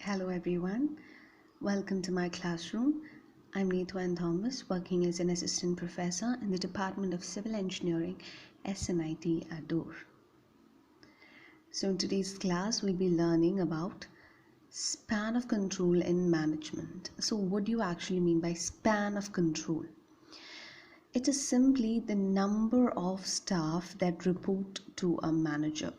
Hello everyone, welcome to my classroom. I'm Neetwan Thomas, working as an assistant professor in the Department of Civil Engineering, SNIT at Door. So in today's class, we'll be learning about span of control in management. So what do you actually mean by span of control? It is simply the number of staff that report to a manager.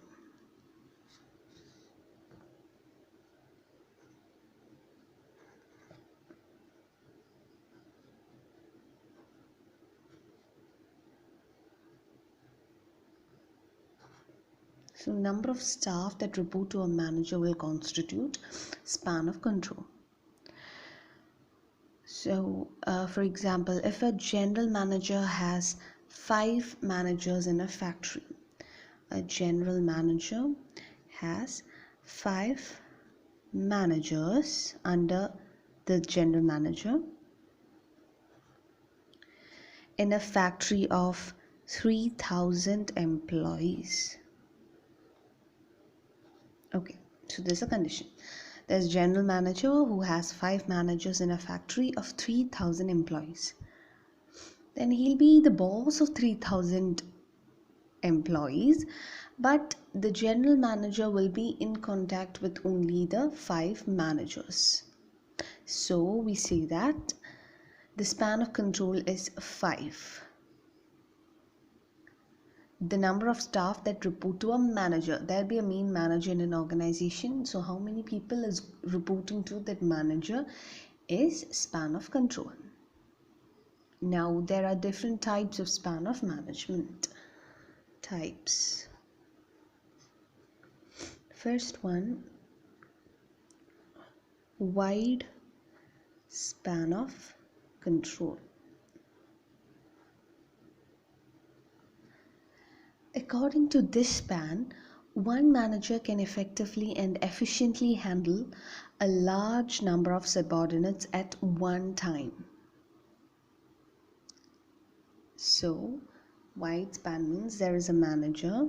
So number of staff that report to a manager will constitute span of control. So for example, if a general manager has 5 managers in a factory, a general manager has 5 managers under the general manager in a factory of 3,000 employees. Okay, so there's a condition. There's general manager who has 5 managers in a factory of 3,000 employees. Then he'll be the boss of 3,000 employees, but the general manager will be in contact with only the 5 managers. So we say that the span of control is 5. The number of staff that report to a manager, there'll be a main manager in an organization, so how many people is reporting to that manager is span of control. Now there are different types of span of management types. First one, wide span of control. According to this span, one manager can effectively and efficiently handle a large number of subordinates at one time. So, wide span means there is a manager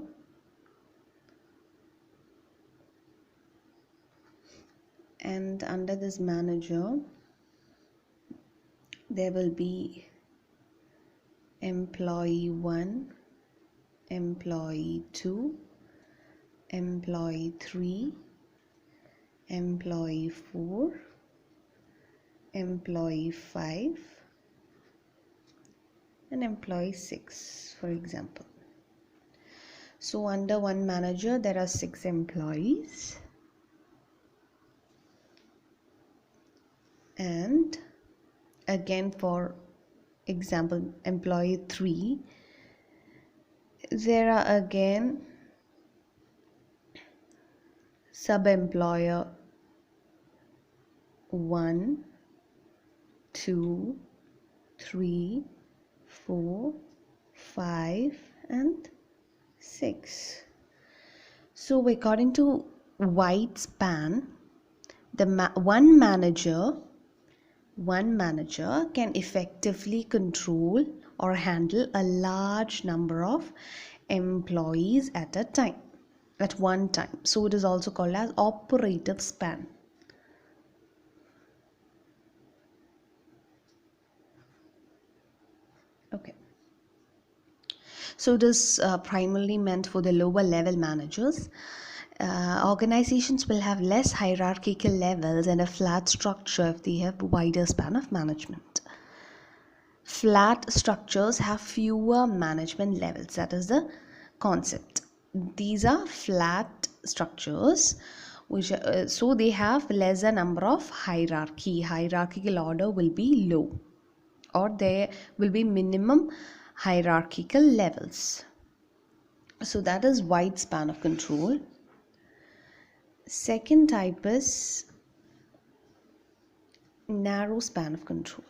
and under this manager there will be employee 1, employee 2, employee 3, employee 4, employee 5 and employee 6, for example. So under one manager there are 6 employees, and again for example employee 3, there are again sub-employer 1, 2, 3, 4, 5 and 6. So according to wide span, the one manager can effectively control or handle a large number of employees at one time. So it is also called as operative span. Okay. So it is primarily meant for the lower level managers. Organizations will have less hierarchical levels and a flat structure if they have wider span of management. Flat structures have fewer management levels. That is the concept. These are flat structures which so they have lesser number of hierarchical order will be low, or there will be minimum hierarchical levels. So that is wide span of control. Second type is narrow span of control.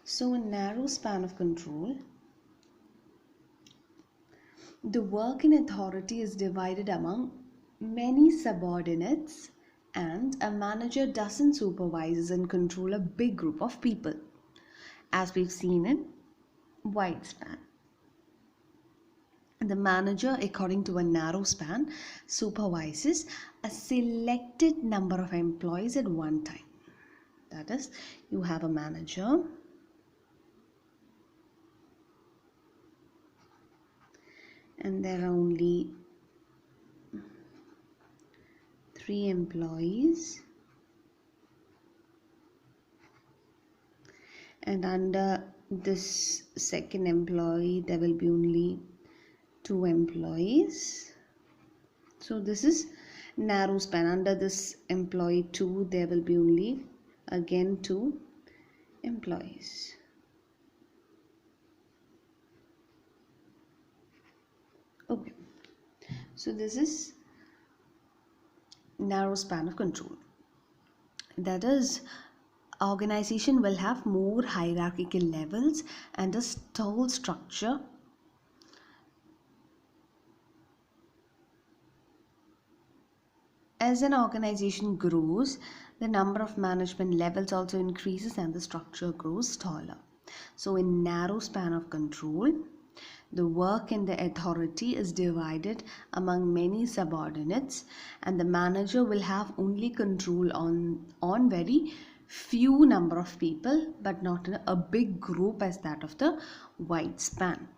So in narrow span of control, the work and authority is divided among many subordinates and a manager doesn't supervise and control a big group of people, as we've seen in wide span. The manager, according to a narrow span, supervises a selected number of employees at one time. That is, you have a manager and there are only 3 employees, and under this second employee there will be only 2 employees. So this is narrow span. Under this employee 2 there will be only again 2 employees. Okay, so this is narrow span of control. That is, organization will have more hierarchical levels and a stall structure. As an organization grows, the number of management levels also increases and the structure grows taller. So in narrow span of control, the work and the authority is divided among many subordinates, and the manager will have only control on very few number of people, but not in a big group as that of the wide span.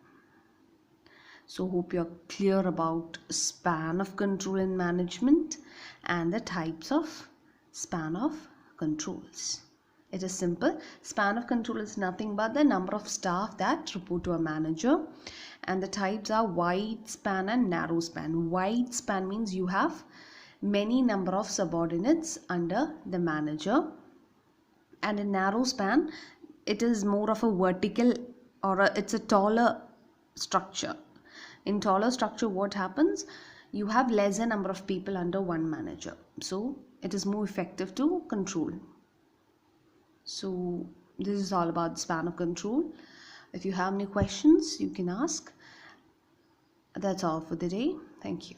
So hope you're clear about span of control in management and the types of span of controls. It is simple. Span of control is nothing but the number of staff that report to a manager, and the types are wide span and narrow span. Wide span means you have many number of subordinates under the manager, and in narrow span it is more of a vertical, or it's a taller structure. In taller structure, what happens? You have lesser number of people under one manager, so it is more effective to control. So this is all about the span of control. If you have any questions, you can ask. That's all for the day. Thank you.